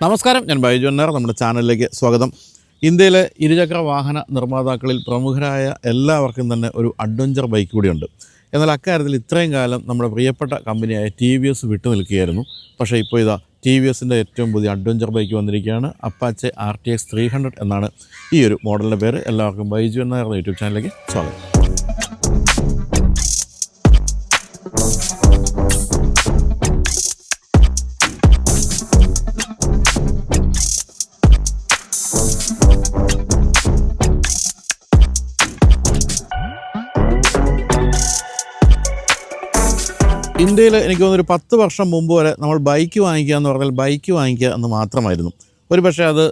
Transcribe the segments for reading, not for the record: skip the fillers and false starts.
നമസ്കാരം, ഞാൻ ബൈജു അന്നാർ. നമ്മുടെ ചാനലിലേക്ക് സ്വാഗതം. ഇന്ത്യയിലെ ഇരുചക്ര വാഹന നിർമ്മാതാക്കളിൽ പ്രമുഖരായ എല്ലാവർക്കും തന്നെ ഒരു അഡ്വഞ്ചർ ബൈക്ക് കൂടിയുണ്ട്. എന്നാൽ അക്കാര്യത്തിൽ ഇത്രയും കാലം നമ്മുടെ പ്രിയപ്പെട്ട കമ്പനിയായ TVS വിട്ടു നിൽക്കുകയായിരുന്നു. പക്ഷേ ഇപ്പോൾ ഇതാ TVSൻ്റെ ഏറ്റവും പുതിയ അഡ്വഞ്ചർ ബൈക്ക് വന്നിരിക്കുകയാണ്. അപ്പാച്ചെ RTX 300 എന്നാണ് ഈ ഒരു മോഡലിൻ്റെ പേര്. എല്ലാവർക്കും ബൈജു അന്നാർ യൂട്യൂബ് ചാനലിലേക്ക് സ്വാഗതം. ഇന്ത്യയിൽ എനിക്ക് തോന്നുന്നു ഒരു 10 വർഷം മുമ്പ് വരെ നമ്മൾ ബൈക്ക് വാങ്ങിക്കുക എന്ന് പറഞ്ഞാൽ ബൈക്ക് വാങ്ങിക്കുക എന്ന് മാത്രമായിരുന്നു. ഒരു പക്ഷേ അത്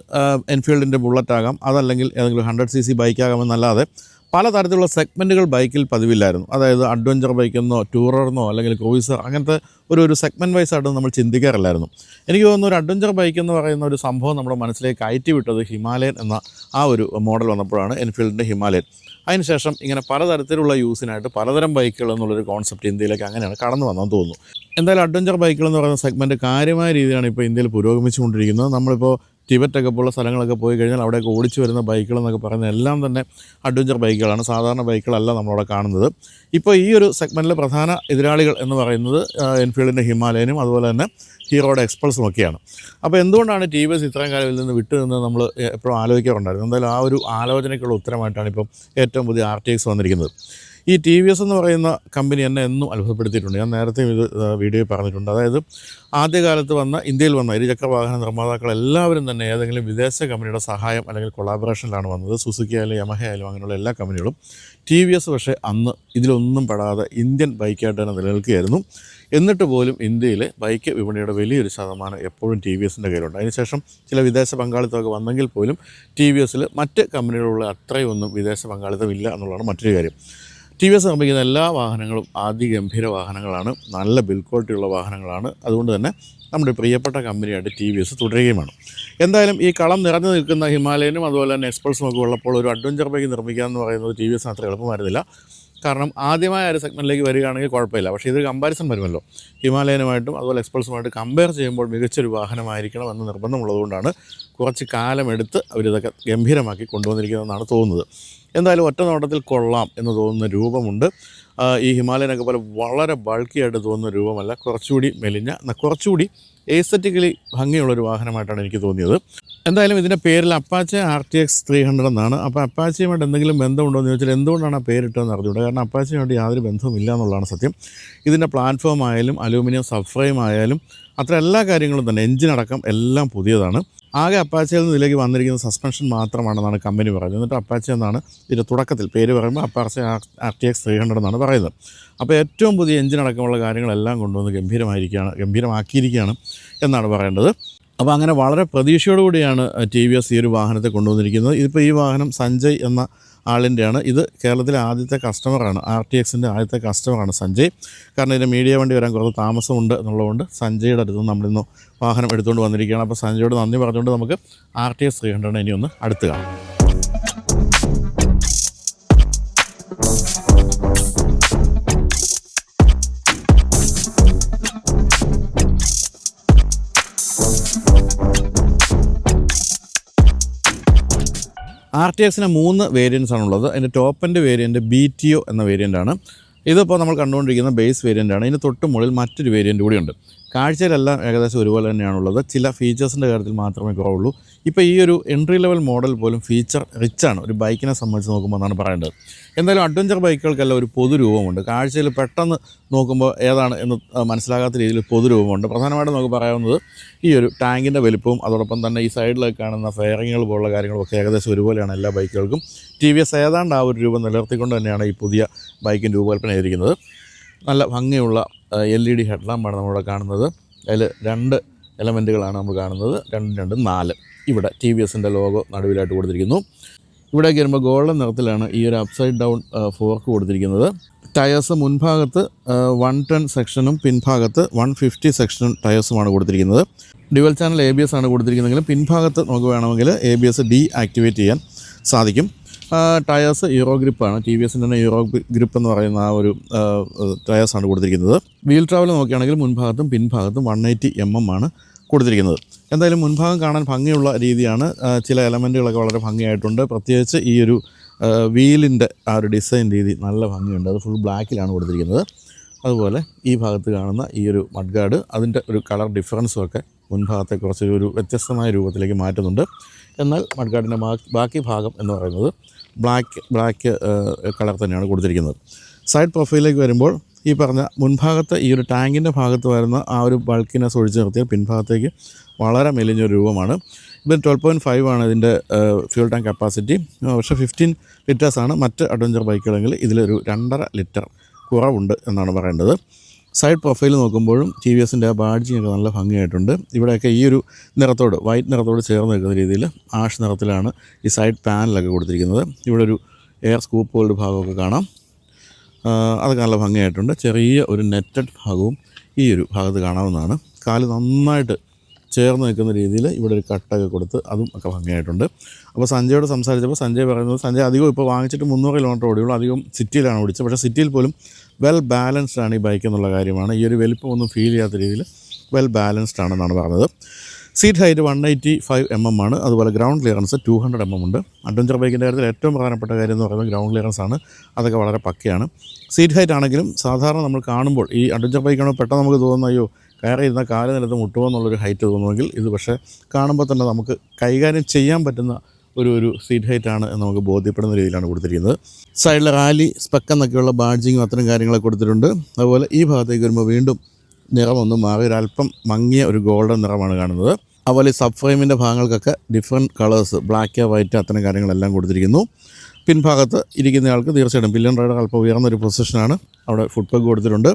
എൻഫീൽഡിൻ്റെ ബുള്ളറ്റ് ആകാം, അതല്ലെങ്കിൽ ഏതെങ്കിലും 100cc ബൈക്കാകാമെന്നല്ലാതെ പലതരത്തിലുള്ള സെഗ്മെൻറ്റുകൾ ബൈക്കിൽ പതിവില്ലായിരുന്നു. അതായത് അഡ്വഞ്ചർ ബൈക്കെന്നോ ടൂററെന്നോ അല്ലെങ്കിൽ ക്രൂയിസർ അങ്ങനത്തെ ഒരു സെഗ്മെൻറ്റ് വൈസായിട്ട് നമ്മൾ ചിന്തിക്കാറില്ലായിരുന്നു. എനിക്ക് തോന്നുന്നു ഒരു അഡ്വഞ്ചർ ബൈക്ക് എന്ന് പറയുന്ന ഒരു സംഭവം നമ്മുടെ മനസ്സിലേക്ക് കയറ്റി വിട്ടത് ഹിമാലയൻ എന്ന ആ ഒരു മോഡൽ വന്നപ്പോഴാണ്, എൻഫീൽഡിൻ്റെ ഹിമാലയൻ. അതിനുശേഷം ഇങ്ങനെ പലതരത്തിലുള്ള യൂസിനായിട്ട് പലതരം ബൈക്കുകൾ എന്നുള്ളൊരു കോൺസെപ്റ്റ് ഇന്ത്യയിലേക്ക് അങ്ങനെയാണ് കടന്നു വന്നതെന്ന് തോന്നുന്നു. എന്തായാലും അഡ്വഞ്ചർ ബൈക്കുകൾ എന്ന് പറയുന്ന സെഗ്മെൻറ്റ് കാര്യമായ രീതിയിലാണ് ഇപ്പോൾ ഇന്ത്യയിൽ പുരോഗമിച്ചുകൊണ്ടിരിക്കുന്നത്. നമ്മളിപ്പോൾ ടിബറ്റൊക്കെ പോലുള്ള സ്ഥലങ്ങളൊക്കെ പോയി കഴിഞ്ഞാൽ അവിടെയൊക്കെ ഓടിച്ചു വരുന്ന ബൈക്കുകളെന്നൊക്കെ പറയുന്നത് എല്ലാം തന്നെ അഡ്വഞ്ചർ ബൈക്കുകളാണ്, സാധാരണ ബൈക്കുകളല്ല നമ്മളവിടെ കാണുന്നത്. ഇപ്പോൾ ഈ ഒരു സെഗ്മെൻറ്റിലെ പ്രധാന എതിരാളികൾ എന്ന് പറയുന്നത് എൻഫീൽഡിൻ്റെ ഹിമാലയനും അതുപോലെ തന്നെ ഹീറോയുടെ എക്സ്പൾസും ഒക്കെയാണ്. അപ്പോൾ എന്തുകൊണ്ടാണ് TVS ഇത്രയും കാലം ഇതിൽ നിന്ന് വിട്ടു നിന്ന് നമ്മൾ എപ്പോഴും ആലോചിക്കാറുണ്ടായിരുന്നു. എന്തായാലും ആ ഒരു ആലോചനയ്ക്കുള്ള ഉത്തരമായിട്ടാണ് ഇപ്പം ഏറ്റവും പുതിയ RTX വന്നിരിക്കുന്നത്. ഈ TVS എന്ന് പറയുന്ന കമ്പനി എന്നെ എന്നും അത്ഭുതപ്പെടുത്തിയിട്ടുണ്ട്. ഞാൻ നേരത്തെ ഇത് വീഡിയോയിൽ പറഞ്ഞിട്ടുണ്ട്. അതായത് ആദ്യകാലത്ത് ഇന്ത്യയിൽ വന്ന ഇരുചക്ര വാഹന നിർമ്മാതാക്കൾ എല്ലാവരും തന്നെ ഏതെങ്കിലും വിദേശ കമ്പനിയുടെ സഹായം അല്ലെങ്കിൽ കൊളാബറേഷനിലാണ് വന്നത്. സുസുക്കി ആയാലും യമഹ ആയാലും അങ്ങനെയുള്ള എല്ലാ കമ്പനികളും. TVS പക്ഷേ അന്ന് ഇതിലൊന്നും പെടാതെ ഇന്ത്യൻ ബൈക്കായിട്ട് തന്നെ നിലനിൽക്കുകയായിരുന്നു. എന്നിട്ട് പോലും ഇന്ത്യയിലെ ബൈക്ക് വിപണിയുടെ വലിയൊരു ശതമാനം എപ്പോഴും TVSൻ്റെ കയ്യിലുണ്ട്. അതിനുശേഷം ചില വിദേശ പങ്കാളിത്തമൊക്കെ വന്നെങ്കിൽ പോലും TVSൽ മറ്റ് കമ്പനികളുള്ള അത്രയൊന്നും വിദേശ പങ്കാളിത്തം ഇല്ല എന്നുള്ളതാണ് മറ്റൊരു കാര്യം. TVS നിർമ്മിക്കുന്ന എല്ലാ വാഹനങ്ങളും അതിഗംഭീര വാഹനങ്ങളാണ്, നല്ല ബിൽഡ് ക്വാളിറ്റിയുള്ള വാഹനങ്ങളാണ്. അതുകൊണ്ട് തന്നെ നമ്മുടെ പ്രിയപ്പെട്ട കമ്പനിയായിട്ട് TVS തുടരുകയുമാണ്. എന്തായാലും ഈ കളം നിറഞ്ഞു നിൽക്കുന്ന ഹിമാലയനും അതുപോലെ തന്നെ എക്സ്പൾസും ഒക്കെ ഉള്ളപ്പോൾ ഒരു അഡ്വഞ്ചർ ബൈക്ക് നിർമ്മിക്കുക എന്ന് പറയുന്നത് TVS അത്ര എളുപ്പമായിരുന്നില്ല. കാരണം ആദ്യമായ ഒരു സെഗ്മെൻറ്റിലേക്ക് വരികയാണെങ്കിൽ കുഴപ്പമില്ല. പക്ഷേ ഇത് കമ്പാരിസൺ വരുമല്ലോ, ഹിമാലയനുമായിട്ടും അതുപോലെ എക്സ്പൾസുമായിട്ട് കമ്പയർ ചെയ്യുമ്പോൾ മികച്ചൊരു വാഹനമായിരിക്കണം എന്ന് നിർബന്ധമുള്ളതുകൊണ്ടാണ് കുറച്ച് കാലമെടുത്ത് അവരിതൊക്കെ ഗംഭീരമാക്കി കൊണ്ടുവന്നിരിക്കുന്നതെന്നാണ് തോന്നുന്നത്. എന്തായാലും ഒറ്റ നോട്ടത്തിൽ കൊള്ളാം എന്ന് തോന്നുന്ന രൂപമുണ്ട്. ഈ ഹിമാലയനൊക്കെ പോലെ വളരെ ബൾക്കിയായിട്ട് തോന്നുന്ന രൂപമല്ല, കുറച്ചുകൂടി മെലിഞ്ഞ, കുറച്ചുകൂടി എസ്തെറ്റിക്കലി ഭംഗിയുള്ളൊരു വാഹനമായിട്ടാണ് എനിക്ക് തോന്നിയത്. എന്തായാലും ഇതിൻ്റെ പേരിൽ അപ്പാച്ചെ RTX 300 എന്നാണ്. അപ്പോൾ അപ്പാച്ചയുമായിട്ട് എന്തെങ്കിലും ബന്ധമുണ്ടോ എന്ന് ചോദിച്ചാൽ എന്തുകൊണ്ടാണ് ആ പേരിട്ടതെന്ന് അറിഞ്ഞുകൂടാ. കാരണം അപ്പാച്ചയുമായിട്ട് യാതൊരു ബന്ധവും ഇല്ല എന്നുള്ളതാണ് സത്യം. ഇതിൻ്റെ പ്ലാറ്റ്ഫോം ആയാലും അലൂമിനിയം സബ്ഫ്രെയിം ആയാലും അത്ര എല്ലാ കാര്യങ്ങളും തന്നെ, എഞ്ചിനടക്കം എല്ലാം പുതിയതാണ്. ആകെ അപ്പാച്ചയിൽ നിന്ന് ഇതിലേക്ക് വന്നിരിക്കുന്ന സസ്പെൻഷൻ മാത്രമാണെന്നാണ് കമ്പനി പറയുന്നത്. എന്നിട്ട് അപ്പാച്ചെ എന്നാണ് ഇതിൻ്റെ തുടക്കത്തിൽ പേര് പറയുമ്പോൾ അപ്പാച്ചെ RTX 300 എന്നാണ് പറയുന്നത്. അപ്പോൾ ഏറ്റവും പുതിയ എഞ്ചിനടക്കമുള്ള കാര്യങ്ങളെല്ലാം കൊണ്ടുവന്ന് ഗംഭീരമാക്കിയിരിക്കുകയാണ് എന്നാണ് പറയേണ്ടത്. അപ്പോൾ അങ്ങനെ വളരെ പ്രതീക്ഷയോടുകൂടിയാണ് TVS ഈ ഒരു വാഹനത്തെ കൊണ്ടുവന്നിരിക്കുന്നത്. ഇതിപ്പോൾ ഈ വാഹനം സഞ്ജയ് എന്ന ആളിൻ്റെയാണ്. ഇത് കേരളത്തിലെ ആദ്യത്തെ കസ്റ്റമറാണ്, RTXൻ്റെ ആദ്യത്തെ കസ്റ്റമറാണ് സഞ്ജയ്. കാരണം ഇതിൻ്റെ മീഡിയ വണ്ടി വരാൻ കുറച്ച് താമസമുണ്ട് എന്നുള്ളതുകൊണ്ട് സഞ്ജയുടെ അടുത്ത് നിന്ന് നമ്മളിന്ന് വാഹനം എടുത്തുകൊണ്ട് വന്നിരിക്കുകയാണ്. അപ്പോൾ സഞ്ജയോട് നന്ദി പറഞ്ഞുകൊണ്ട് നമുക്ക് RTX 300 ഇനി ഒന്ന് അടുത്ത് കാണാം. RTXന് 3 വേരിയൻസ് ആണുള്ളത്. അതിൻ്റെ ടോപ്പ് എൻഡ് വേരിയൻറ്റ് BTO എന്ന വേരിയൻ്റാണ്. ഇതിപ്പോൾ നമ്മൾ കണ്ടുകൊണ്ടിരിക്കുന്ന ബേസ് വേരിയൻ്റാണ്. ഇതിന് തൊട്ട് മുകളിൽ മറ്റൊരു വേരിയൻ്റ് കൂടിയുണ്ട്. കാഴ്ചയിലെല്ലാം ഏകദേശം ഒരുപോലെ തന്നെയാണുള്ളത്. ചില ഫീച്ചേഴ്സിൻ്റെ കാര്യത്തിൽ മാത്രമേ കുറവുള്ളൂ. ഇപ്പോൾ ഈ ഒരു എൻട്രി ലെവൽ മോഡൽ പോലും ഫീച്ചർ റിച്ചാണ് ഒരു ബൈക്കിനെ സംബന്ധിച്ച് നോക്കുമ്പോൾ എന്നാണ് പറയേണ്ടത്. എന്തായാലും അഡ്വഞ്ചർ ബൈക്കുകൾക്കെല്ലാം ഒരു പൊതുരൂപമുണ്ട്. കാഴ്ചയിൽ പെട്ടെന്ന് നോക്കുമ്പോൾ ഏതാണ് എന്ന് മനസ്സിലാകാത്ത രീതിയിൽ പൊതുരൂപമുണ്ട്. പ്രധാനമായിട്ടും നമുക്ക് പറയാവുന്നത് ഈ ഒരു ടാങ്കിൻ്റെ വലിപ്പവും അതോടൊപ്പം തന്നെ ഈ സൈഡിലൊക്കെ കാണുന്ന ഫെയറിങ്ങുകൾ പോലുള്ള കാര്യങ്ങളൊക്കെ ഏകദേശം ഒരുപോലെയാണ് എല്ലാ ബൈക്കുകൾക്കും. TVS ഏതാണ്ട് ആ ഒരു രൂപം നിലനിർത്തിക്കൊണ്ട് തന്നെയാണ് ഈ പുതിയ ബൈക്കിൻ്റെ രൂപകൽപ്പന ചെയ്തിരിക്കുന്നത്. നല്ല ഭംഗിയുള്ള LED ഹെഡ്ലാമ്പാണ് നമ്മളിവിടെ കാണുന്നത്. അതിൽ 2 എലമെൻറ്റുകളാണ് നമ്മൾ കാണുന്നത്, 2 4. ഇവിടെ TVSൻ്റെ ലോഗോ നടുവിലായിട്ട് കൊടുത്തിരിക്കുന്നു. ഇവിടേക്ക് വരുമ്പോൾ ഗോൾഡൻ നിറത്തിലാണ് ഈ ഒരു അപ്സൈഡ് ഡൗൺ ഫോർക്ക് കൊടുത്തിരിക്കുന്നത്. ടയേഴ്സ് മുൻഭാഗത്ത് 110 സെക്ഷനും പിൻഭാഗത്ത് 150 സെക്ഷനും ടയേഴ്സുമാണ് കൊടുത്തിരിക്കുന്നത്. ഡ്യുവൽ ചാനൽ ABS ആണ് കൊടുത്തിരിക്കുന്നതെങ്കിലും പിൻഭാഗത്ത് നമുക്ക് വേണമെങ്കിൽ ABS ഡീആക്ടിവേറ്റ് ചെയ്യാൻ സാധിക്കും. ടയേഴ്സ് യൂറോ ഗ്രിപ്പാണ്, TVSൻ്റെ തന്നെ യൂറോ ഗ്രിപ്പ് എന്ന് പറയുന്ന ആ ഒരു ടയേഴ്സാണ് കൊടുത്തിരിക്കുന്നത്. വീൽ ട്രാവൽ നോക്കുകയാണെങ്കിൽ മുൻഭാഗത്തും പിൻഭാഗത്തും 180 mm ആണ് കൊടുത്തിരിക്കുന്നത്. എന്തായാലും മുൻഭാഗം കാണാൻ ഭംഗിയുള്ള രീതിയാണ്. ചില എലമെൻറ്റുകളൊക്കെ വളരെ ഭംഗിയായിട്ടുണ്ട്. പ്രത്യേകിച്ച് ഈ ഒരു വീലിൻ്റെ ആ ഒരു ഡിസൈൻ രീതി നല്ല ഭംഗിയുണ്ട്. അത് ഫുൾ ബ്ലാക്കിലാണ് കൊടുത്തിരിക്കുന്നത്. അതുപോലെ ഈ ഭാഗത്ത് കാണുന്ന ഈ ഒരു മഡ് ഗാർഡ് അതിൻ്റെ ഒരു കളർ ഡിഫറൻസും ഒക്കെ മുൻഭാഗത്തെ കുറച്ചൊരു വ്യത്യസ്തമായ രൂപത്തിലേക്ക് മാറ്റുന്നുണ്ട്. എന്നാൽ മഡ് ഗാർഡിൻ്റെ ബാക്കി ഭാഗം എന്ന് പറയുന്നത് ബ്ലാക്ക് കളർ തന്നെയാണ് കൊടുത്തിരിക്കുന്നത്. സൈഡ് പ്രൊഫൈലിലേക്ക് വരുമ്പോൾ ഈ പറഞ്ഞ മുൻഭാഗത്ത് ഈ ഒരു ടാങ്കിൻ്റെ ഭാഗത്ത് വരുന്ന ആ ഒരു ബൾക്കിനെസ് ഒഴിച്ച് നിർത്തിയാൽ പിൻഭാഗത്തേക്ക് വളരെ മെലിഞ്ഞൊരു രൂപമാണ്. ഇത് 12.5 ആണ് ഇതിൻ്റെ ഫ്യൂൽ ടാങ്ക് കപ്പാസിറ്റി. പക്ഷേ 15 ലിറ്റേഴ്സാണ് മറ്റ് അഡ്വഞ്ചർ ബൈക്കുകളെങ്കിൽ ഇതിലൊരു 2.5 ലിറ്റർ കുറവുണ്ട് എന്നാണ് പറയേണ്ടത്. സൈഡ് പ്രൊഫൈൽ നോക്കുമ്പോഴും ടി വി എസിൻ്റെ ആ ബാഡ്ജിങ് ഒക്കെ നല്ല ഭംഗിയായിട്ടുണ്ട്. ഇവിടെയൊക്കെ ഈ ഒരു നിറത്തോട് വൈറ്റ് നിറത്തോട് ചേർന്ന് നിൽക്കുന്ന രീതിയിൽ ആഷ് നിറത്തിലാണ് ഈ സൈഡ് പാനലൊക്കെ കൊടുത്തിരിക്കുന്നത്. ഇവിടെ ഒരു എയർ സ്കൂപ്പ് പോലൊരു ഭാഗമൊക്കെ കാണാം. അതൊക്കെ നല്ല ഭംഗിയായിട്ടുണ്ട്. ചെറിയ ഒരു നെറ്റഡ് ഭാഗവും ഈ ഒരു ഭാഗത്ത് കാണാവുന്നതാണ്. കാല് നന്നായിട്ട് ചേർന്ന് നിൽക്കുന്ന രീതിയിൽ ഇവിടെ ഒരു കട്ടൊക്കെ കൊടുത്ത് അതും ഒക്കെ ഭംഗിയായിട്ടുണ്ട്. അപ്പോൾ സഞ്ജയോട് സംസാരിച്ചപ്പോൾ സഞ്ജയ് പറയുന്നത് സഞ്ജയ് അധികം ഇപ്പോൾ വാങ്ങിച്ചിട്ട് 300 കിലോമീറ്റർ ഓടിയുള്ളൂ. അധികം സിറ്റിയിലാണ് ഓടിച്ചത്. പക്ഷേ സിറ്റിയിൽ പോലും വെൽ ബാലൻസ്ഡ് ആണ് ഈ ബൈക്ക് എന്നുള്ള കാര്യമാണ്. ഈ ഒരു വലിപ്പമൊന്നും ഫീൽ ചെയ്യാത്ത രീതിയിൽ വെൽ ബാലൻസ്ഡ് ആണെന്നാണ് പറഞ്ഞത്. സീറ്റ് ഹൈറ്റ് 185 mm ആണ്. അതുപോലെ ഗ്രൗണ്ട് ക്ലിയറൻസ് 200 mm ഉണ്ട്. അഡ്വഞ്ചർ ബൈക്കിൻ്റെ കാര്യത്തിൽ ഏറ്റവും പ്രധാനപ്പെട്ട കാര്യം എന്ന് പറയുന്നത് ഗ്രൗണ്ട് ക്ലിയറൻസ് ആണ്. അതൊക്കെ വളരെ പക്കയാണ്. സീറ്റ് ഹൈറ്റ് ആണെങ്കിലും സാധാരണ നമ്മൾ കാണുമ്പോൾ ഈ അഡ്വഞ്ചർ ബൈക്കാണ് പെട്ടെന്ന് നമുക്ക് തോന്നുന്ന അയ്യോ കയറി ഇരുന്ന കാല് നിലത്ത് മുട്ടുമോ എന്നുള്ളൊരു ഹൈറ്റ് തോന്നുമെങ്കിൽ ഇത് പക്ഷേ കാണുമ്പോൾ തന്നെ നമുക്ക് കൈകാര്യം ചെയ്യാൻ പറ്റുന്ന ഒരു സീറ്റ് ഹൈറ്റാണ് എന്ന് നമുക്ക് ബോധ്യപ്പെടുന്ന രീതിയിലാണ് കൊടുത്തിരിക്കുന്നത്. സൈഡിലെ റാലി സ്പെക്ക് എന്നൊക്കെയുള്ള ബാഡ്ജിങ്ങും അത്തരം കാര്യങ്ങളൊക്കെ കൊടുത്തിട്ടുണ്ട്. അതുപോലെ ഈ ഭാഗത്തേക്ക് വരുമ്പോൾ വീണ്ടും നിറമൊന്നും മാറി ഒരല്പം മങ്ങിയ ഒരു ഗോൾഡൻ നിറമാണ് കാണുന്നത്. അതുപോലെ ഈ സബ് ഫ്രെയിമിൻ്റെ ഭാഗങ്ങൾക്കൊക്കെ ഡിഫറെൻറ്റ് കളേഴ്സ് ബ്ലാക്ക് വൈറ്റ് അത്തരം കാര്യങ്ങളെല്ലാം കൊടുത്തിരിക്കുന്നു. പിൻഭാഗത്ത് ഇരിക്കുന്നയാൾക്ക് തീർച്ചയായിട്ടും പില്ലൻ റൈഡർ അല്പം ഉയർന്നൊരു പൊസിഷനാണ്. അവിടെ ഫുട് പെഗ് കൊടുത്തിട്ടുണ്ട്.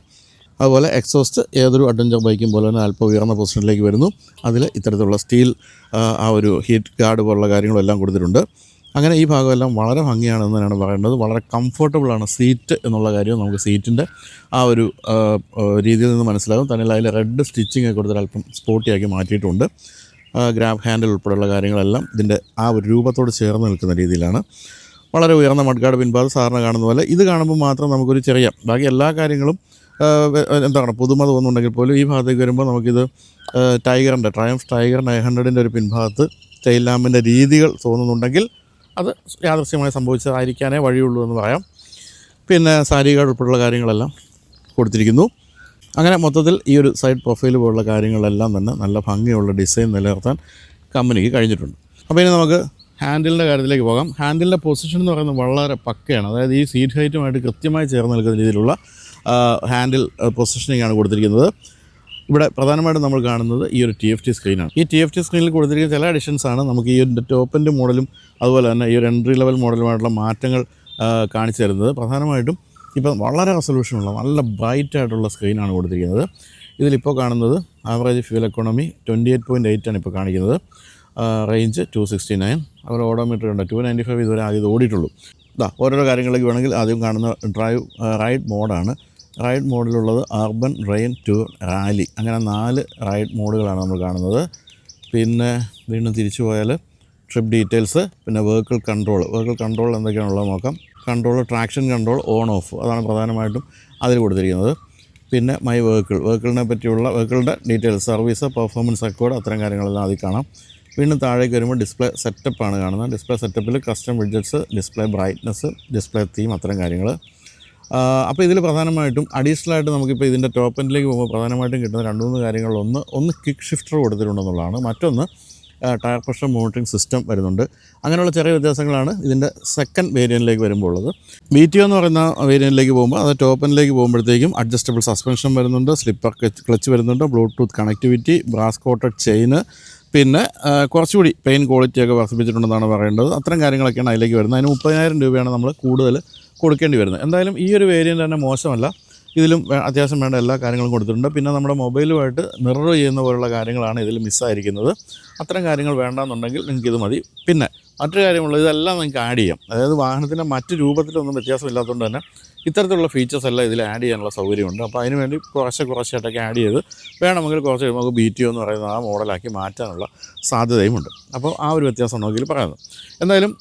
അതുപോലെ എക്സോസ്റ്റ് ഏതൊരു അഡ്വഞ്ചർ ബൈക്കും പോലെ തന്നെ അല്പം ഉയർന്ന പൊസിഷനിലേക്ക് വരുന്നു. അതിൽ ഇത്തരത്തിലുള്ള സ്റ്റീൽ ആ ഒരു ഹീറ്റ് ഗാർഡ് പോലുള്ള കാര്യങ്ങളെല്ലാം കൊടുത്തിട്ടുണ്ട്. അങ്ങനെ ഈ ഭാഗമെല്ലാം വളരെ ഭംഗിയാണെന്ന് തന്നെയാണ് പറയേണ്ടത്. വളരെ കംഫർട്ടബിളാണ് സീറ്റ് എന്നുള്ള കാര്യം നമുക്ക് സീറ്റിൻ്റെ ആ ഒരു രീതിയിൽ നിന്ന് മനസ്സിലാകും. തന്നെ അതിൽ റെഡ് സ്റ്റിച്ചിങ് കൊടുത്തിട്ട് അല്പം സ്പോർട്ടിയാക്കി മാറ്റിയിട്ടുണ്ട്. ഗ്രാബ് ഹാൻഡിൽ ഉൾപ്പെടെയുള്ള കാര്യങ്ങളെല്ലാം ഇതിൻ്റെ ആ ഒരു രൂപത്തോട് ചേർന്ന് നിൽക്കുന്ന രീതിയിലാണ്. വളരെ ഉയർന്ന മഡ് ഗാർഡ് പിൻഭാഗം സാറിന് കാണുന്ന പോലെ ഇത് കാണുമ്പോൾ മാത്രം നമുക്കൊരു ചെറിയ ബാക്കി എല്ലാ കാര്യങ്ങളും എന്താണ് പുതുമ തോന്നുന്നുണ്ടെങ്കിൽ പോലും ഈ ഭാഗത്തേക്ക് വരുമ്പോൾ നമുക്കിത് ടൈഗറിൻ്റെ ട്രയംഫ് ടൈഗർ 900ൻ്റെ ഒരു പിൻഭാഗത്ത് ടെയിൽ ലാമ്പിൻ്റെ രീതികൾ തോന്നുന്നുണ്ടെങ്കിൽ അത് യാദൃശ്യമായി സംഭവിച്ചതായിരിക്കാനേ വഴിയുള്ളൂ എന്ന് പറയാം. പിന്നെ സാരി ഗാർഡ് ഉൾപ്പെടെയുള്ള കാര്യങ്ങളെല്ലാം കൊടുത്തിരിക്കുന്നു. അങ്ങനെ മൊത്തത്തിൽ ഈ ഒരു സൈഡ് പ്രൊഫൈൽ പോലുള്ള കാര്യങ്ങളെല്ലാം തന്നെ നല്ല ഭംഗിയുള്ള ഡിസൈൻ നിലനിർത്താൻ കമ്പനിക്ക് കഴിഞ്ഞിട്ടുണ്ട്. അപ്പോൾ ഇനി നമുക്ക് ഹാൻഡിലിൻ്റെ കാര്യത്തിലേക്ക് പോകാം. ഹാൻഡിലിൻ്റെ പൊസിഷൻ എന്ന് പറയുന്നത് വളരെ പക്കയാണ്. അതായത് ഈ സീറ്റ് ഹൈറ്റുമായിട്ട് കൃത്യമായി ചേർന്ന് നിൽക്കുന്ന രീതിയിലുള്ള ഹാൻഡിൽ പൊസിഷനിങ് ആണ് കൊടുത്തിരിക്കുന്നത്. ഇവിടെ പ്രധാനമായിട്ടും നമ്മൾ കാണുന്നത് ഈ ഒരു TFT സ്ക്രീനാണ്. ഈ TFT സ്ക്രീനിൽ കൊടുത്തിരിക്കുന്ന ചില അഡിഷൻസാണ് നമുക്ക് ഈ ഒരു ടോപ്പ് എൻഡ് മോഡലും അതുപോലെ തന്നെ ഈ ഒരു എൻട്രി ലെവൽ മോഡലുമായിട്ടുള്ള മാറ്റങ്ങൾ കാണിച്ചു തരുന്നത്. പ്രധാനമായിട്ടും ഇപ്പം വളരെ റെസൊല്യൂഷനുള്ള നല്ല ബ്രൈറ്റായിട്ടുള്ള സ്ക്രീനാണ് കൊടുത്തിരിക്കുന്നത്. ഇതിലിപ്പോൾ കാണുന്നത് ആവറേജ് ഫ്യൂൽ എക്കോണമി 28.8 ആണ് ഇപ്പോൾ കാണിക്കുന്നത്. റേഞ്ച് 269. അതുപോലെ ഓഡോമീറ്റർ ഉണ്ട് 295 ഇതുവരെ ആദ്യം ഓടിയിട്ടുള്ളൂ. ഓരോരോ കാര്യങ്ങളിലേക്ക് വേണമെങ്കിൽ ആദ്യം കാണുന്ന റൈഡ് മോഡാണ്. റൈഡ് മോഡിലുള്ളത് അർബൻ റെയിൻ ടൂർ റാലി അങ്ങനെ 4 റൈഡ് മോഡുകളാണ് നമ്മൾ കാണുന്നത്. പിന്നെ വീണ്ടും തിരിച്ചു പോയാൽ ട്രിപ്പ് ഡീറ്റെയിൽസ്, പിന്നെ വെഹിക്കിൾ കൺട്രോൾ എന്തൊക്കെയാണുള്ളത് നോക്കാം. ട്രാക്ഷൻ കൺട്രോൾ ഓൺ ഓഫ് അതാണ് പ്രധാനമായിട്ടും അതിൽ കൊടുത്തിരിക്കുന്നത്. പിന്നെ മൈ വെഹിക്കിളിനെ പറ്റിയുള്ള വെഹിക്കിളിൻ്റെ ഡീറ്റെയിൽസ്, സർവീസ്, പെർഫോമൻസ് റെക്കോർഡ് അത്തരം കാര്യങ്ങളെല്ലാം അതിൽ കാണാം. വീണ്ടും താഴേക്ക് വരുമ്പോൾ ഡിസ്പ്ലേ സെറ്റപ്പാണ് കാണുന്നത്. ഡിസ്പ്ലേ സെറ്റപ്പിൽ custom widgets, display brightness, display theme അത്തരം കാര്യങ്ങൾ. അപ്പോൾ ഇതിൽ പ്രധാനമായിട്ടും അഡീഷണലായിട്ട് നമുക്കിപ്പോൾ ഇതിൻ്റെ ടോപ്പ് എൻഡിലേക്ക് പോകുമ്പോൾ പ്രധാനമായിട്ടും കിട്ടുന്ന 2-3 കാര്യങ്ങൾ ഒന്ന് കിക്ക് ഷിഫ്റ്റർ കൊടുത്തിട്ടുണ്ടെന്നുള്ളതാണ്. മറ്റൊന്ന് ടയർ പ്രഷർ മോണിറ്ററിംഗ് സിസ്റ്റം വരുന്നുണ്ട്. അങ്ങനെയുള്ള ചെറിയ വ്യത്യാസങ്ങളാണ് ഇതിൻ്റെ സെക്കൻഡ് വേരിയൻറ്റിലേക്ക് വരുമ്പോൾ ഉള്ളത്. BTO എന്ന് പറയുന്ന വേരിയൻറ്റിലേക്ക് പോകുമ്പോൾ അത് ടോപ്പ് എൻഡിലേക്ക് പോകുമ്പോഴത്തേക്കും അഡ്ജസ്റ്റബിൾ സസ്പെൻഷൻ വരുന്നുണ്ട്, സ്ലിപ്പർ ക്ലച്ച് വരുന്നുണ്ട്, ബ്ലൂടൂത്ത് കണക്ടിവിറ്റി, ബ്രാസ് കോട്ടഡ് ചെയിന്, പിന്നെ കുറച്ചുകൂടി പെയിൻ ക്വാളിറ്റിയൊക്കെ വർദ്ധിപ്പിച്ചിട്ടുണ്ടെന്നാണ് പറയേണ്ടത്. അത്തരം കാര്യങ്ങളൊക്കെയാണ് അതിലേക്ക് വരുന്നത്. അതിന് 30,000 രൂപയാണ് നമ്മൾ കൂടുതൽ കൊടുക്കേണ്ടി വരുന്നത്. എന്തായാലും ഈ ഒരു വേരിയൻ്റ് തന്നെ മോശമല്ല. ഇതിലും അത്യാവശ്യം വേണ്ട എല്ലാ കാര്യങ്ങളും കൊടുത്തിട്ടുണ്ട്. പിന്നെ നമ്മുടെ മൊബൈലുമായിട്ട് മിറർ ചെയ്യുന്ന പോലുള്ള കാര്യങ്ങളാണ് ഇതിൽ മിസ്സായിരിക്കുന്നത്. അത്തരം കാര്യങ്ങൾ വേണ്ടാന്നുണ്ടെങ്കിൽ നിങ്ങൾക്കിത് മതി. പിന്നെ മറ്റൊരു കാര്യമുള്ളത് ഇതെല്ലാം നിങ്ങൾക്ക് ആഡ് ചെയ്യാം. അതായത് വാഹനത്തിൻ്റെ മറ്റ് രൂപത്തിലൊന്നും വ്യത്യാസമില്ലാത്തതുകൊണ്ട് തന്നെ ഇത്തരത്തിലുള്ള ഫീച്ചേഴ്സ് എല്ലാം ഇതിൽ ആഡ് ചെയ്യാനുള്ള സൗകര്യമുണ്ട്. അപ്പോൾ അതിന് വേണ്ടി കുറച്ചായിട്ടൊക്കെ ആഡ് ചെയ്ത് വേണമെങ്കിൽ കുറച്ച് കഴിയുമ്പോൾ നമുക്ക് BTO എന്ന് പറയുന്ന ആ മോഡലാക്കി മാറ്റാനുള്ള സാധ്യതയുമുണ്ട്. അപ്പോൾ ആ ഒരു വ്യത്യാസം നോക്കിയിൽ പറയുന്നത്. എന്തായാലും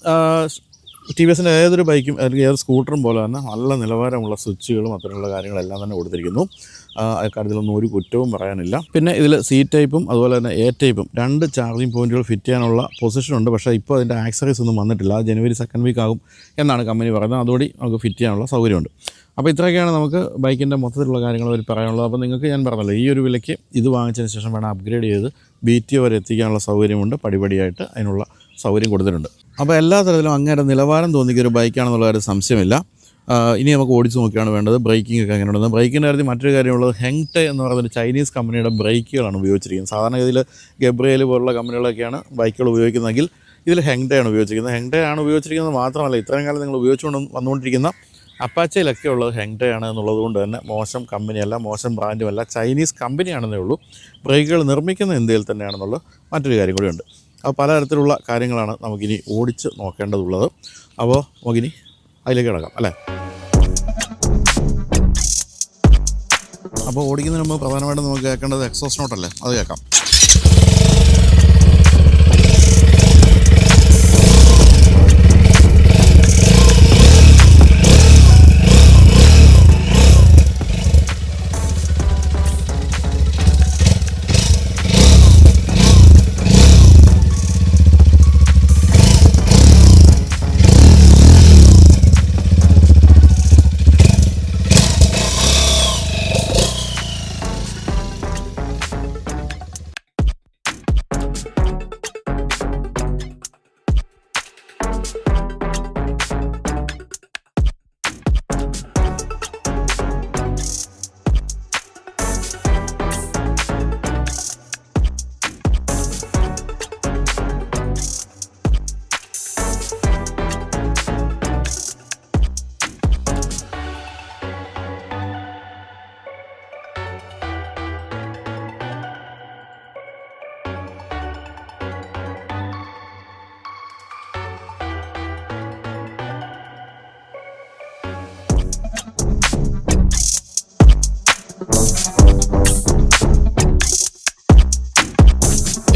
ടി വി എസിൻ്റെ ഏതൊരു ബൈക്കും അല്ലെങ്കിൽ ഏതൊരു സ്കൂട്ടറും പോലെ തന്നെ നല്ല നിലവാരമുള്ള സ്വിച്ചുകളും അത്തരമുള്ള കാര്യങ്ങളെല്ലാം തന്നെ കൊടുത്തിരിക്കുന്നു. അക്കാര്യത്തിലൊന്നും ഒരു കുറ്റവും പറയാനില്ല. പിന്നെ ഇതിൽ സി ടൈപ്പും അതുപോലെ തന്നെ എ ടൈപ്പും 2 ചാർജിങ് പോയിൻറ്റുകൾ ഫിറ്റ് ചെയ്യാനുള്ള പൊസിഷനുണ്ട്. പക്ഷേ ഇപ്പോൾ അതിൻ്റെ ആക്സറീസ് ഒന്നും വന്നിട്ടില്ല. ജനുവരി 2nd വീക്ക് ആകും എന്നാണ് കമ്പനി പറയുന്നത്. അതുകൂടി നമുക്ക് ഫിറ്റ് ചെയ്യാനുള്ള സൗകര്യമുണ്ട്. അപ്പോൾ ഇത്രയൊക്കെയാണ് നമുക്ക് ബൈക്കിൻ്റെ മൊത്തത്തിലുള്ള കാര്യങ്ങൾ അവർ പറയാനുള്ളത്. അപ്പോൾ നിങ്ങൾക്ക് ഞാൻ പറഞ്ഞല്ലോ, ഈ ഒരു വിലയ്ക്ക് ഇത് വാങ്ങിച്ചതിന് ശേഷം വേണം അപ്ഗ്രേഡ് ചെയ്ത് BTO വരെ എത്തിക്കാനുള്ള സൗകര്യമുണ്ട്. പടിപടിയായിട്ട് അതിനുള്ള സൗകര്യം കൊടുത്തിട്ടുണ്ട്. അപ്പോൾ എല്ലാ തരത്തിലും അങ്ങേരെ നിലവാരം തോന്നിക്കൊരു ഒരു ബൈക്കാണെന്നുള്ള ഒരു സംശയമില്ല. ഇനി നമുക്ക് ഓടിച്ച് നോക്കിയാണ് വേണ്ടത് ബ്രേക്കിംഗ് ഒക്കെ എങ്ങനെയുണ്ടെന്ന്. ബ്രേക്കിൻ്റെ കാര്യത്തിൽ മറ്റൊരു കാര്യമുള്ളത്, ഹെങ്ടെ എന്ന് പറയുന്നൊരു ചൈനീസ് കമ്പനിയുടെ ബ്രേക്കുകളാണ് ഉപയോഗിച്ചിരിക്കുന്നത്. സാധാരണഗതിയിൽ ഗബ്രിയേൽ പോലുള്ള കമ്പനികളൊക്കെയാണ് ബൈക്കുകൾ ഉപയോഗിക്കുന്നതെങ്കിൽ ഇതിൽ ഹെങ്ടെയാണ് ഉപയോഗിച്ചിരിക്കുന്നത്. ഹെങ്ടെയാണ് ഉപയോഗിച്ചിരിക്കുന്നത് മാത്രമല്ല, ഇത്രയും കാലം നിങ്ങൾ ഉപയോഗിച്ചുകൊണ്ട് വന്നുകൊണ്ടിരിക്കുന്ന അപ്പാച്ചയിലൊക്കെ ഉള്ളത് ഹെങ്ടെയാണ് എന്നുള്ളത് കൊണ്ട് തന്നെ മോശം കമ്പനിയല്ല, മോശം ബ്രാൻഡുമല്ല, ചൈനീസ് കമ്പനിയാണെന്നേ ഉള്ളൂ. ബ്രേക്കുകൾ നിർമ്മിക്കുന്ന ഇന്ത്യയിൽ തന്നെയാണെന്നുള്ള മറ്റൊരു കാര്യം കൂടിയുണ്ട്. അപ്പോൾ പലതരത്തിലുള്ള കാര്യങ്ങളാണ് നമുക്കിനി ഓടിച്ച് നോക്കേണ്ടതുള്ളത്. അപ്പോൾ നമുക്കിനി അതിലേക്ക് കിടക്കാം അല്ലേ. അപ്പോൾ ഓടിക്കുന്നതിന് മുമ്പ് പ്രധാനമായിട്ടും നമുക്ക് കേൾക്കേണ്ടത് എക്സോസ്റ്റ് നോട്ടല്ലേ, അത് കേൾക്കാം.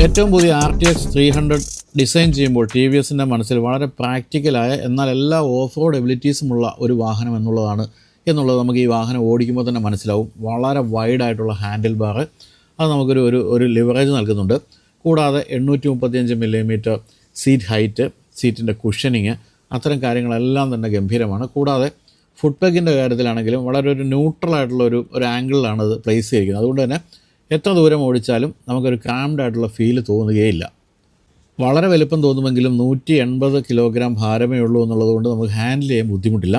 ഏറ്റവും പുതിയ RTX 300 ഡിസൈൻ ചെയ്യുമ്പോൾ ടി വി എസിൻ്റെ മനസ്സിൽ വളരെ പ്രാക്ടിക്കലായ എന്നാൽ എല്ലാ ഓഫ് റോഡ് എബിലിറ്റീസുമുള്ള ഒരു വാഹനം എന്നുള്ളത് നമുക്ക് ഈ വാഹനം ഓടിക്കുമ്പോൾ തന്നെ മനസ്സിലാവും. വളരെ വൈഡായിട്ടുള്ള ഹാൻഡിൽ ബാർ, അത് നമുക്കൊരു ഒരു ലിവറേജ് നൽകുന്നുണ്ട്. കൂടാതെ 835 മില്ലിമീറ്റർ സീറ്റ് ഹൈറ്റ്, സീറ്റിൻ്റെ കുഷനിങ്, അത്തരം കാര്യങ്ങളെല്ലാം തന്നെ ഗംഭീരമാണ്. കൂടാതെ ഫുഡ് പെഗിൻ്റെ കാര്യത്തിലാണെങ്കിലും വളരെ ഒരു ന്യൂട്രലായിട്ടുള്ള ഒരു ആംഗിളിലാണ് അത് പ്ലേസ് ചെയ്തിരിക്കുന്നത്. അതുകൊണ്ട് തന്നെ എത്ര ദൂരം ഓടിച്ചാലും നമുക്കൊരു ക്രാംഡ് ആയിട്ടുള്ള ഫീല് തോന്നുകയില്ല. വളരെ വലുപ്പം തോന്നുമെങ്കിലും 180 കിലോഗ്രാം ഭാരമേ ഉള്ളൂ എന്നുള്ളതുകൊണ്ട് നമുക്ക് ഹാൻഡിൽ ചെയ്യാൻ ബുദ്ധിമുട്ടില്ല.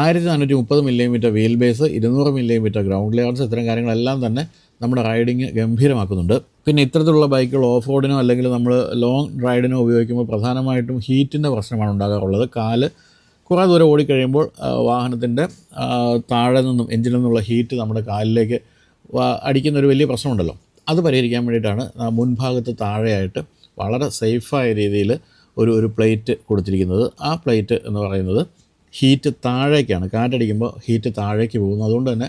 1430 millimetre wheel base, 200 millimetre ground clearance, ഇത്തരം കാര്യങ്ങളെല്ലാം തന്നെ നമ്മുടെ റൈഡിങ് ഗംഭീരമാക്കുന്നുണ്ട്. പിന്നെ ഇത്തരത്തിലുള്ള ബൈക്കുകൾ ഓഫ് റോഡിനോ അല്ലെങ്കിൽ നമ്മൾ ലോങ് റൈഡിനോ ഉപയോഗിക്കുമ്പോൾ പ്രധാനമായിട്ടും ഹീറ്റിൻ്റെ പ്രശ്നമാണ് ഉണ്ടാകാറുള്ളത്. കാല് കുറേ ദൂരം ഓടിക്കഴിയുമ്പോൾ വാഹനത്തിൻ്റെ താഴെ നിന്നും എഞ്ചിനിൽ നിന്നുള്ള ഹീറ്റ് നമ്മുടെ കാലിലേക്ക് അടിക്കുന്നൊരു വലിയ പ്രശ്നമുണ്ടല്ലോ. അത് പരിഹരിക്കാൻ വേണ്ടിയിട്ടാണ് മുൻഭാഗത്ത് താഴെയായിട്ട് വളരെ സേഫായ രീതിയിൽ ഒരു പ്ലേറ്റ് കൊടുത്തിരിക്കുന്നത്. ആ പ്ലേറ്റ് എന്ന് പറയുന്നത് ഹീറ്റ് താഴേക്കാണ്, കാറ്റടിക്കുമ്പോൾ ഹീറ്റ് താഴേക്ക് പോകുന്നു. അതുകൊണ്ട് തന്നെ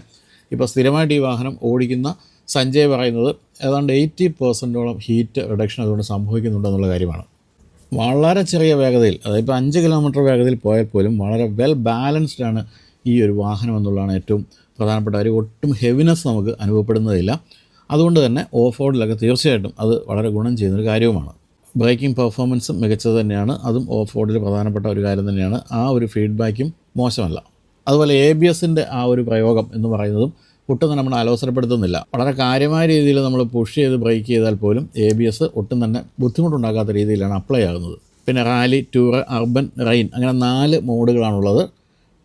ഇപ്പോൾ സ്ഥിരമായിട്ട് ഈ വാഹനം ഓടിക്കുന്ന സഞ്ജയ് പറയുന്നത് ഏതാണ്ട് 80% ഹീറ്റ് റിഡക്ഷൻ അതുകൊണ്ട് സംഭവിക്കുന്നുണ്ടെന്നുള്ള കാര്യമാണ്. വളരെ ചെറിയ വേഗതയിൽ, അതായത് ഇപ്പോൾ 5 കിലോമീറ്റർ വേഗതയിൽ പോയാൽ പോലും വളരെ വെൽ ബാലൻസ്ഡാണ് ഈ ഒരു വാഹനം എന്നുള്ളതാണ് ഏറ്റവും പ്രധാനപ്പെട്ട കാര്യം. ഒട്ടും ഹെവിനെസ് നമുക്ക് അനുഭവപ്പെടുന്നതില്ല. അതുകൊണ്ട് തന്നെ ഓഫ് റോഡിലൊക്കെ തീർച്ചയായിട്ടും അത് വളരെ ഗുണം ചെയ്യുന്നൊരു കാര്യവുമാണ്. ബ്രേക്കിംഗ് പെർഫോമൻസും മികച്ചത് തന്നെയാണ്. അതും ഓഫ് റോഡിൽ പ്രധാനപ്പെട്ട ഒരു കാര്യം തന്നെയാണ്. ആ ഒരു ഫീഡ്ബാക്കും മോശമല്ല. അതുപോലെ ABSൻ്റെ ആ ഒരു പ്രയോഗം എന്ന് പറയുന്നതും ഒട്ടും തന്നെ നമ്മളെ അലോസരപ്പെടുത്തുന്നില്ല. വളരെ കാര്യമായ രീതിയിൽ നമ്മൾ പുഷ് ചെയ്ത് ബ്രേക്ക് ചെയ്താൽ പോലും ABS ഒട്ടും തന്നെ ബുദ്ധിമുട്ടുണ്ടാക്കാത്ത രീതിയിലാണ് അപ്ലൈ ആകുന്നത്. പിന്നെ റാലി, ടൂർ, അർബൻ, റെയിൻ അങ്ങനെ 4 മോഡുകളാണുള്ളത്.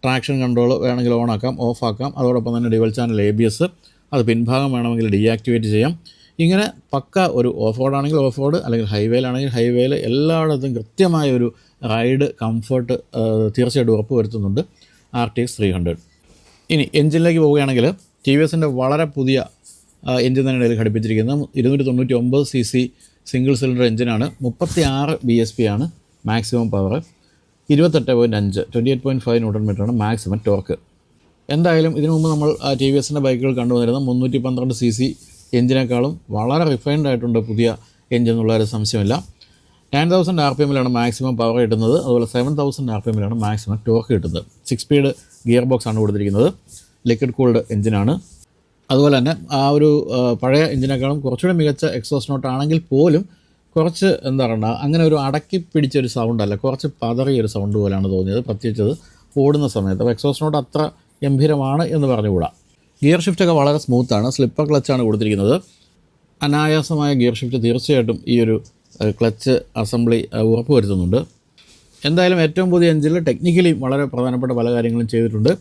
ട്രാക്ഷൻ കൺട്രോൾ വേണമെങ്കിൽ ഓണാക്കാം, ഓഫാക്കാം. അതോടൊപ്പം തന്നെ ഡ്യുവൽ ചാനൽ ABS, അത് പിൻഭാഗം വേണമെങ്കിൽ ഡീആക്ടിവേറ്റ് ചെയ്യാം. ഇങ്ങനെ പക്ക ഒരു ഓഫ് റോഡാണെങ്കിൽ ഓഫ് റോഡ്, അല്ലെങ്കിൽ ഹൈവേയിലാണെങ്കിൽ ഹൈവേയിൽ എല്ലായിടത്തും കൃത്യമായ ഒരു റൈഡ് കംഫർട്ട് തീർച്ചയായിട്ടും ഉറപ്പ് വരുത്തുന്നുണ്ട് RTX 300. ഇനി എഞ്ചിനിലേക്ക് പോവുകയാണെങ്കിൽ TVSൻ്റെ വളരെ പുതിയ എഞ്ചിൻ തന്നെയാണ് ഇതിൽ ഘടിപ്പിച്ചിരിക്കുന്നത്. 299 cc സിംഗിൾ സിലിണ്ടർ എഞ്ചിനാണ്. 36 bhp ആണ് മാക്സിമം പവർ. 28.5 28.5 ന്യൂട്ടൺ മീറ്ററാണ് മാക്സിമം ടോർക്ക്. എന്തായാലും ഇതിനു മുമ്പ് നമ്മൾ TVSൻ്റെ ബൈക്കുകൾ കണ്ടുവന്നിരുന്ന 312 cc എഞ്ചിനേക്കാളും വളരെ റിഫൈൻഡ് ആയിട്ടുണ്ട് പുതിയ എഞ്ചിൻ എന്നുള്ള ഒരു സംശയമില്ല. 9000 RPM മാക്സിമം പവർ കിട്ടുന്നത്. അതുപോലെ 7000 RPM മാക്സിമം ടോർക്ക് കിട്ടുന്നത്. 6 സ്പീഡ് ഗിയർ ബോക്സ് ആണ് കൊടുത്തിരിക്കുന്നത്. ലിക്വിഡ് കൂൾഡ് എഞ്ചിനാണ്. അതുപോലെ തന്നെ ആ ഒരു പഴയ എഞ്ചിനേക്കാളും കുറച്ചുകൂടെ മികച്ച എക്സോസ്റ്റ് നോട്ട് ആണെങ്കിൽ പോലും കുറച്ച് എന്താ പറയുക, അങ്ങനെ ഒരു അടക്കി പിടിച്ചൊരു സൗണ്ടല്ല, കുറച്ച് പതറിയൊരു സൗണ്ട് പോലെയാണ് തോന്നിയത്, പ്രത്യേകിച്ചത് ഓടുന്ന സമയത്ത്. അപ്പോൾ എക്സോസ്റ്റ് നോട്ട് അത്ര ഗംഭീരമാണ് എന്ന് പറഞ്ഞുകൂടാ. ഗിയർ ഷിഫ്റ്റൊക്കെ വളരെ സ്മൂത്താണ്. സ്ലിപ്പർ ക്ലച്ചാണ് കൊടുത്തിരിക്കുന്നത്. അനായാസമായ ഗിയർ ഷിഫ്റ്റ് തീർച്ചയായിട്ടും ഈ ഒരു ക്ലച്ച് അസംബ്ലി ഉറപ്പുവരുത്തുന്നുണ്ട്. എന്തായാലും ഏറ്റവും പുതിയ എഞ്ചിനിൽ ടെക്നിക്കലി വളരെ പ്രധാനപ്പെട്ട പല കാര്യങ്ങളും ചെയ്തിട്ടുണ്ട്.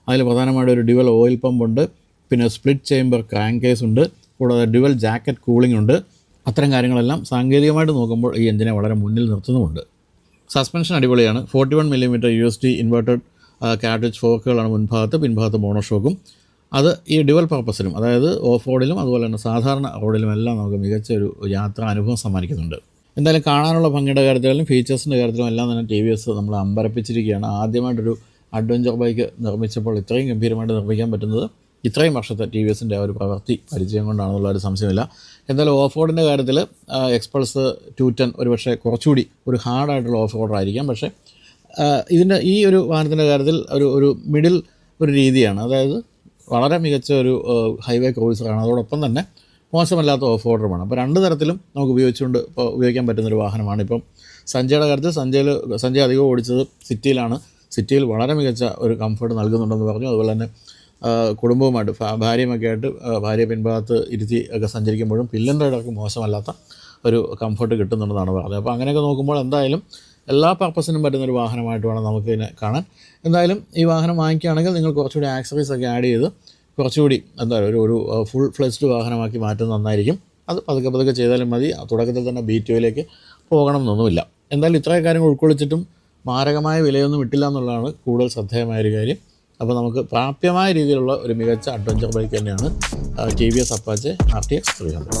അതിൽ പ്രധാനമായിട്ട് ഒരു ഡ്യുവൽ ഓയിൽ പമ്പ് ഉണ്ട്, പിന്നെ സ്പ്ലിറ്റ് ചേംബർ ക്രാങ്ക് കേസ് ഉണ്ട്, കൂടാതെ ഡ്യുവൽ ജാക്കറ്റ് കൂളിംഗ് ഉണ്ട്. അത്തരം കാര്യങ്ങളെല്ലാം സാങ്കേതികമായിട്ട് നോക്കുമ്പോൾ ഈ എഞ്ചിനെ വളരെ മുന്നിൽ നിർത്തുന്നുമുണ്ട്. സസ്പെൻഷൻ അടിപൊളിയാണ്. 41 mm USD ഇൻവേർട്ടഡ് കാർട്രിഡ്ജ് ഫോർക്കുകളാണ് മുൻഭാഗത്ത്, പിൻഭാഗത്ത് മോണോഷോക്കും. അത് ഈ ഡ്യുവൽ പർപ്പസിലും, അതായത് ഓഫ് റോഡിലും അതുപോലെ തന്നെ സാധാരണ റോഡിലും എല്ലാം നമുക്ക് മികച്ച ഒരു യാത്രാ അനുഭവം സമ്മാനിക്കുന്നുണ്ട്. എന്തായാലും കാണാനുള്ള ഭംഗിയുടെ കാര്യത്തിലും ഫീച്ചേഴ്സിൻ്റെ കാര്യത്തിലും എല്ലാം തന്നെ TVS നമ്മൾ അമ്പരപ്പിച്ചിരിക്കുകയാണ്. ആദ്യമായിട്ടൊരു അഡ്വഞ്ചർ ബൈക്ക് നിർമ്മിച്ചപ്പോൾ ഇത്രയും ഗംഭീരമായിട്ട് നിർമ്മിക്കാൻ പറ്റുന്നത് ഇത്രയും വർഷത്തെ TVSൻ്റെ ആ ഒരു പ്രവൃത്തി പരിചയം കൊണ്ടാണെന്നുള്ള ഒരു സംശയമില്ല. എന്തായാലും ഓഫ് റോഡിൻ്റെ കാര്യത്തിൽ എക്സ്പൾസ് 210 ഒരുപക്ഷെ കുറച്ചുകൂടി ഒരു ഹാർഡായിട്ടുള്ള ഓഫ് റോഡർ ആയിരിക്കാം. പക്ഷേ ഇതിൻ്റെ ഈ ഒരു വാഹനത്തിൻ്റെ കാര്യത്തിൽ ഒരു മിഡിൽ ഒരു രീതിയാണ്. അതായത് വളരെ മികച്ച ഒരു ഹൈവേ ക്രൂസറാണ്, അതോടൊപ്പം തന്നെ മോശമല്ലാത്ത ഓഫ് റോഡറുമാണ്. അപ്പോൾ രണ്ട് തരത്തിലും നമുക്ക് ഉപയോഗിക്കാൻ പറ്റുന്നൊരു വാഹനമാണ്. ഇപ്പം സഞ്ജയുടെ കാര്യത്തിൽ സഞ്ജയ് അധികം ഓടിച്ചത് സിറ്റിയിലാണ്. സിറ്റിയിൽ വളരെ മികച്ച ഒരു കംഫർട്ട് നൽകുന്നുണ്ടെന്ന് പറഞ്ഞു. അതുപോലെ തന്നെ കുടുംബവുമായിട്ട് ഭാര്യയുമൊക്കെ ആയിട്ട് ഭാര്യയെ പിൻഭാഗത്ത് ഇരുത്തി ഒക്കെ സഞ്ചരിക്കുമ്പോഴും പില്ലൻ റൈഡർക്ക് മോശമല്ലാത്ത ഒരു കംഫർട്ട് കിട്ടുന്നുണ്ടെന്നാണ് പറഞ്ഞത്. അപ്പോൾ അങ്ങനെയൊക്കെ നോക്കുമ്പോൾ എന്തായാലും എല്ലാ പർപ്പസിനും പറ്റുന്നൊരു വാഹനമായിട്ട് വേണം നമുക്കിതിനെ കാണാൻ. എന്തായാലും ഈ വാഹനം വാങ്ങിക്കുകയാണെങ്കിൽ നിങ്ങൾ കുറച്ചുകൂടി ആക്സറീസൊക്കെ ആഡ് ചെയ്ത് കുറച്ചുകൂടി എന്താ ഒരു ഫുൾ ഫ്ലെജ്ഡ് വാഹനമാക്കി മാറ്റുന്നത് നന്നായിരിക്കും. അത് പതുക്കെ ചെയ്താലും മതി. തുടക്കത്തിൽ തന്നെ B2യിലേക്ക് പോകണം എന്നൊന്നുമില്ല. എന്തായാലും ഇത്രയും കാര്യങ്ങൾ ഉൾക്കൊള്ളിച്ചിട്ടും മാരകമായ വിലയൊന്നും ഇട്ടില്ല എന്നുള്ളതാണ് കൂടുതൽ ശ്രദ്ധേയമായൊരു കാര്യം. അപ്പോൾ നമുക്ക് പ്രാപ്യമായ രീതിയിലുള്ള ഒരു മികച്ച അഡ്വഞ്ചർ ബൈക്ക് തന്നെയാണ് TVS Apache RTX 300.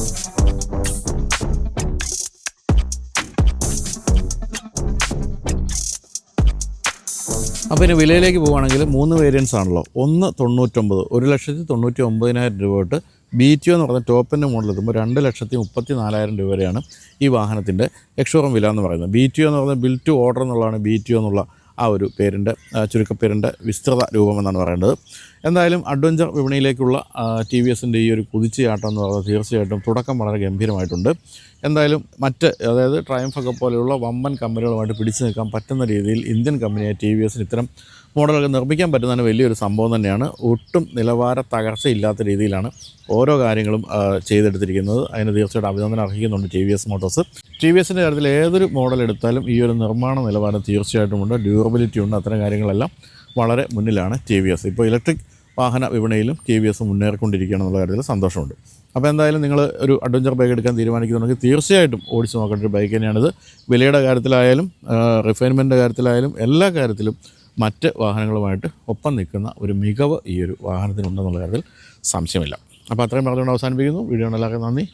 അപ്പോൾ ഇനി വിലയിലേക്ക് പോവുകയാണെങ്കിൽ 3 വേരിയൻസ് ആണല്ലോ. ഒന്ന് 99, 1,99,000 രൂപ തൊട്ട് B2 എന്ന് പറഞ്ഞ ടോപ്പിൻ്റെ മോഡൽ എത്തുമ്പോൾ 2,34,000 രൂപ വരെയാണ് ഈ വാഹനത്തിൻ്റെ എക്സ്ഷോറൂം വില എന്ന് പറയുന്നത്. B2 എന്ന് പറഞ്ഞാൽ ബിൽഡ് ടു ഓർഡർ എന്നുള്ളതാണ് B2 എന്നുള്ള ആ ഒരു പേരിൻ്റെ ചുരുക്കപ്പേരിൻ്റെ വിസ്തൃത രൂപമെന്നാണ് പറയേണ്ടത്. എന്തായാലും അഡ്വഞ്ചർ വിപണിയിലേക്കുള്ള TVSൻ്റെ ഈ ഒരു കുതിച്ചുചാട്ടം എന്ന് പറയുന്നത് തീർച്ചയായിട്ടും തുടക്കം വളരെ ഗംഭീരമായിട്ടുണ്ട്. എന്തായാലും അതായത് ട്രയംഫൊക്കെ പോലെയുള്ള വമ്പൻ കമ്പനികളുമായിട്ട് പിടിച്ചു നിൽക്കാൻ പറ്റുന്ന രീതിയിൽ ഇന്ത്യൻ കമ്പനിയായ TVSന് ഇത്തരം മോഡലൊക്കെ നിർമ്മിക്കാൻ പറ്റുന്നതിന് വലിയൊരു സംഭവം തന്നെയാണ്. ഒട്ടും നിലവാര തകർച്ചയില്ലാത്ത രീതിയിലാണ് ഓരോ കാര്യങ്ങളും ചെയ്തെടുത്തിരിക്കുന്നത്. അതിന് തീർച്ചയായിട്ടും അഭിനന്ദനം അർഹിക്കുന്നുണ്ട് TVS മോട്ടോഴ്സ്. TVSൻ്റെ കാര്യത്തിൽ ഏതൊരു മോഡൽ എടുത്താലും ഈ ഒരു നിർമ്മാണ നിലവാരം തീർച്ചയായിട്ടുമുണ്ട്, ഡ്യൂറബിലിറ്റി ഉണ്ട്. അത്തരം കാര്യങ്ങളെല്ലാം വളരെ മുന്നിലാണ് TVS. ഇപ്പോൾ ഇലക്ട്രിക് വാഹന വിപണിയിലും TVS മുന്നേറിക്കൊണ്ടിരിക്കുകയാണ് എന്നുള്ള കാര്യത്തിൽ സന്തോഷമുണ്ട്. അപ്പോൾ എന്തായാലും നിങ്ങൾ ഒരു അഡ്വഞ്ചർ ബൈക്ക് എടുക്കാൻ തീരുമാനിക്കുന്നുണ്ടെങ്കിൽ തീർച്ചയായിട്ടും ഓടിച്ച് നോക്കേണ്ട ഒരു ബൈക്ക് തന്നെയാണിത്. വിലയുടെ കാര്യത്തിലായാലും റിഫൈൻമെൻറ്റിൻ്റെ കാര്യത്തിലായാലും എല്ലാ കാര്യത്തിലും മറ്റ് വാഹനങ്ങളുമായിട്ട് ഒപ്പം നിൽക്കുന്ന ഒരു മികവ് ഈ ഒരു വാഹനത്തിനുണ്ടെന്നുള്ള കാര്യത്തിൽ സംശയമില്ല. അപ്പോൾ അത്രയും പറഞ്ഞുകൊണ്ട് അവസാനിപ്പിക്കുന്നു. വീഡിയോ എല്ലാവർക്കും നന്ദി.